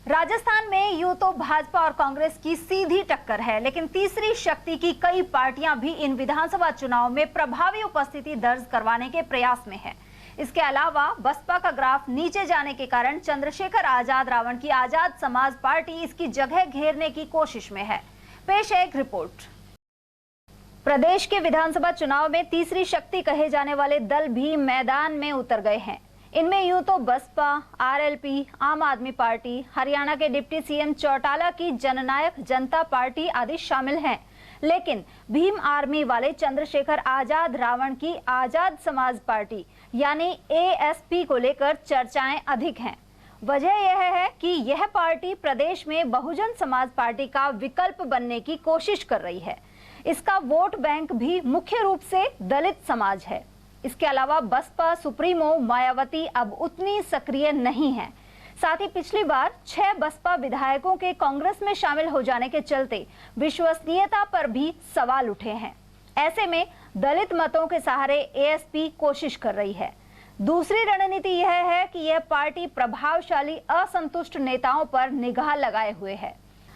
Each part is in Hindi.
राजस्थान में यूं तो भाजपा और कांग्रेस की सीधी टक्कर है, लेकिन तीसरी शक्ति की कई पार्टियां भी इन विधानसभा चुनाव में प्रभावी उपस्थिति दर्ज करवाने के प्रयास में है। इसके अलावा बसपा का ग्राफ नीचे जाने के कारण चंद्रशेखर आजाद रावण की आजाद समाज पार्टी इसकी जगह घेरने की कोशिश में है। पेश है एक रिपोर्ट। प्रदेश के विधानसभा चुनाव में तीसरी शक्ति कहे जाने वाले दल भी मैदान में उतर गए हैं। इनमें यूं तो बसपा, आरएलपी, आम आदमी पार्टी, हरियाणा के डिप्टी सीएम चौटाला की जननायक जनता पार्टी आदि शामिल हैं, लेकिन भीम आर्मी वाले चंद्रशेखर आजाद रावण की आजाद समाज पार्टी यानी एएसपी को लेकर चर्चाएं अधिक हैं। वजह यह है कि यह पार्टी प्रदेश में बहुजन समाज पार्टी का विकल्प बनने की कोशिश कर रही है। इसका वोट बैंक भी मुख्य रूप से दलित समाज है। इसके अलावा बसपा सुप्रीमो मायावती अब उतनी सक्रिय नहीं है। साथ ही पिछली बार 6 बसपा विधायकों के कांग्रेस में शामिल हो जाने के चलते विश्वसनीयता पर भी सवाल उठे हैं। ऐसे में दलित मतों के सहारे एएसपी कोशिश कर रही है। दूसरी रणनीति यह है कि यह पार्टी प्रभावशाली असंतुष्ट नेताओं पर निगाह लगाए हुए है।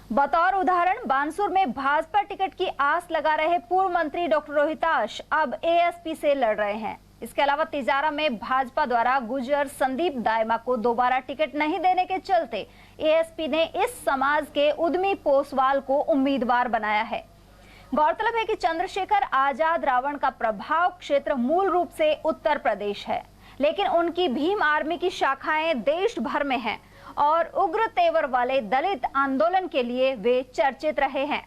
बतौर उदाहरण बानसूर में भाजपा टिकट की आस लगा रहे पूर्व मंत्री डॉक्टर रोहिताश अब एएसपी से लड़ रहे हैं। इसके अलावा तिजारा में भाजपा द्वारा गुजर संदीप दायमा को दोबारा टिकट नहीं देने के चलते एएसपी ने इस समाज के उद्यमी पोसवाल को उम्मीदवार बनाया है। गौरतलब है कि चंद्रशेखर आजाद रावण का प्रभाव क्षेत्र मूल रूप से उत्तर प्रदेश है, लेकिन उनकी भीम आर्मी की शाखाएं देश भर में हैं और उग्र तेवर वाले दलित आंदोलन के लिए वे चर्चित रहे हैं।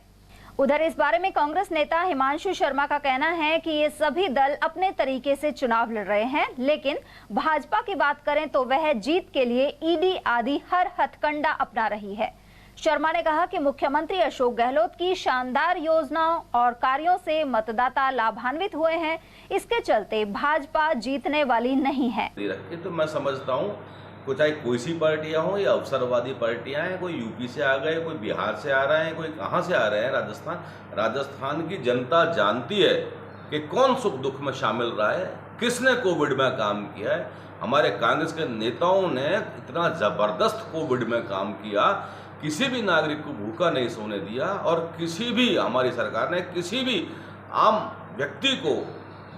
उधर इस बारे में कांग्रेस नेता हिमांशु शर्मा का कहना है कि ये सभी दल अपने तरीके से चुनाव लड़ रहे हैं, लेकिन भाजपा की बात करें तो वह जीत के लिए ईडी आदि हर हथकंडा अपना रही है। शर्मा ने कहा कि मुख्यमंत्री अशोक गहलोत की शानदार योजनाओं और कार्यों से मतदाता लाभान्वित हुए हैं। इसके चलते भाजपा जीतने वाली नहीं है। तो मैं समझता हूँ चाहे कोई सी पार्टियां हो या अवसरवादी पार्टियां हैं, कोई यूपी से आ गए, कोई बिहार से आ रहे हैं, कोई कहां से आ रहे हैं। राजस्थान की जनता जानती है कि कौन सुख दुख में शामिल रहा है, किसने कोविड में काम किया है। हमारे कांग्रेस के नेताओं ने इतना जबरदस्त कोविड में काम किया, किसी भी नागरिक को भूखा नहीं सोने दिया और किसी भी हमारी सरकार ने किसी भी आम व्यक्ति को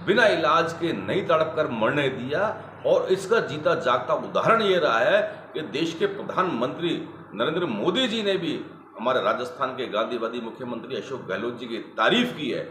बिना इलाज के नहीं तड़प कर मरने दिया। और इसका जीता जागता उदाहरण ये रहा है कि देश के प्रधानमंत्री नरेंद्र मोदी जी ने भी हमारे राजस्थान के गांधीवादी मुख्यमंत्री अशोक गहलोत जी की तारीफ की है।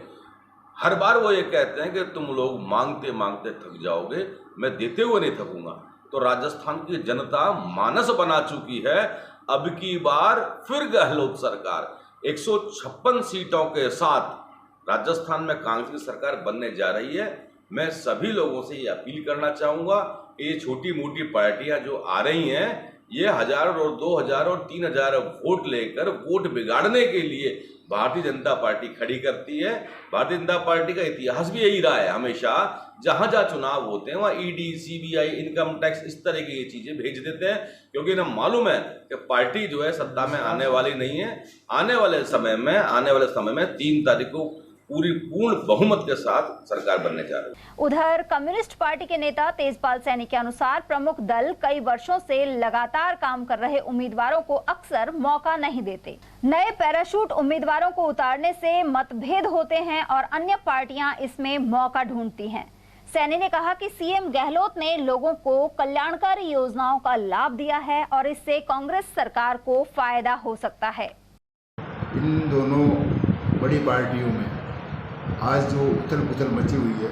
हर बार वो ये कहते हैं कि तुम लोग मांगते मांगते थक जाओगे, मैं देते हुए नहीं थकूंगा। तो राजस्थान की जनता मानस बना चुकी है। अब की बार फिर गहलोत सरकार 156 सीटों के साथ राजस्थान में कांग्रेस की सरकार बनने जा रही है। मैं सभी लोगों से ये अपील करना चाहूँगा, ये छोटी मोटी पार्टियां जो आ रही हैं, ये 1000 और 2000 और 3000 वोट लेकर वोट बिगाड़ने के लिए भारतीय जनता पार्टी खड़ी करती है। भारतीय जनता पार्टी का इतिहास भी यही रहा है, हमेशा जहाँ जहाँ चुनाव होते हैं वहाँ ईडी, सीबीआई, इनकम टैक्स इस तरह की ये चीज़ें भेज देते हैं, क्योंकि इन्हें मालूम है कि पार्टी जो है सत्ता में आने वाली नहीं है। आने वाले समय में 3 तारीख को पूर्ण बहुमत के साथ सरकार बनने जा रही है। उधर कम्युनिस्ट पार्टी के नेता तेजपाल सैनी के अनुसार प्रमुख दल कई वर्षों से लगातार काम कर रहे उम्मीदवारों को अक्सर मौका नहीं देते। नए पैराशूट उम्मीदवारों को उतारने से मतभेद होते हैं और अन्य पार्टियां इसमें मौका ढूंढती हैं। सैनी ने कहा कि सीएम गहलोत ने लोगों को कल्याणकारी योजनाओं का लाभ दिया है और इससे कांग्रेस सरकार को फायदा हो सकता है। इन दोनों बड़ी पार्टियों में आज जो उथल पुथल मची हुई है,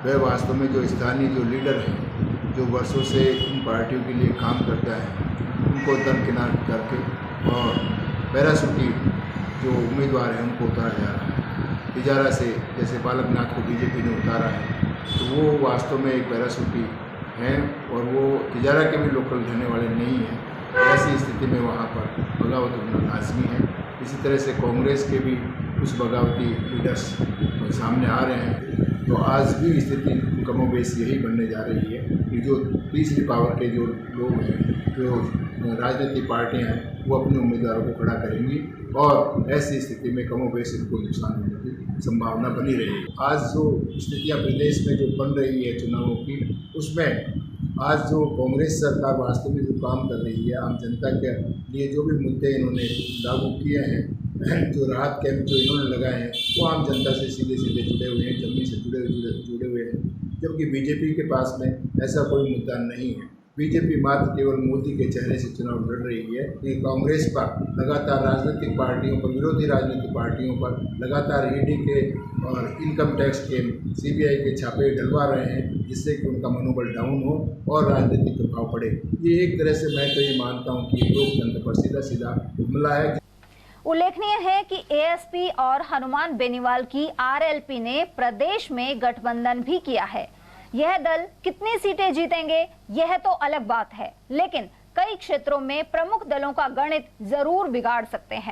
वह वास्तव में जो स्थानीय जो लीडर हैं, जो वर्षों से इन पार्टियों के लिए काम करता है, उनको दरकिनार करके और पैराशूटी जो उम्मीदवार हैं उनको उतारा जा रहा है। तिजारा से जैसे बालकनाथ को बीजेपी ने उतारा है, तो वो वास्तव में एक पैराशूटी हैं और वो तिजारा के भी लोकल रहने वाले नहीं हैं। ऐसी स्थिति में वहाँ पर बगावत होना लाजमी है। इसी तरह से कांग्रेस के भी कुछ बगावती लीडर्स सामने आ रहे हैं। तो आज भी स्थिति कमोबेश यही बनने जा रही है कि जो तीसरी पावर के जो लोग हैं, जो राजनीतिक पार्टियां हैं, वो अपने उम्मीदवारों को खड़ा करेंगी और ऐसी स्थिति में कमोबेश इनको नुकसान होने की संभावना बनी रहेगी। आज जो स्थितियां प्रदेश में जो बन रही है चुनावों की, उसमें आज जो कांग्रेस सरकार वास्तव में जो काम कर रही है, आम जनता के लिए जो भी मुद्दे इन्होंने लागू किए हैं, जो राहत कैंप जो इन्होंने लगाए हैं, वो आम जनता से सीधे सीधे जुड़े हुए हैं, जमीन से जुड़े हुए हैं। जबकि बीजेपी के पास में ऐसा कोई मुद्दा नहीं है। बीजेपी मात्र केवल मोदी के चेहरे से चुनाव लड़ रही है। ये कांग्रेस पर लगातार राजनीतिक पार्टियों पर, विरोधी राजनीतिक पार्टियों पर लगातार ईडी के और इनकम टैक्स के, सीबीआई के छापे डलवा रहे हैं, जिससे कि उनका मनोबल डाउन हो और राजनीतिक प्रभाव पड़े। ये एक तरह से मैं तो ये मानता हूँ कि लोकतंत्र पर सीधा सीधा हमला है। उल्लेखनीय है कि एएसपी और हनुमान बेनीवाल की आरएलपी ने प्रदेश में गठबंधन भी किया है। यह दल कितनी सीटें जीतेंगे यह तो अलग बात है, लेकिन कई क्षेत्रों में प्रमुख दलों का गणित जरूर बिगाड़ सकते हैं।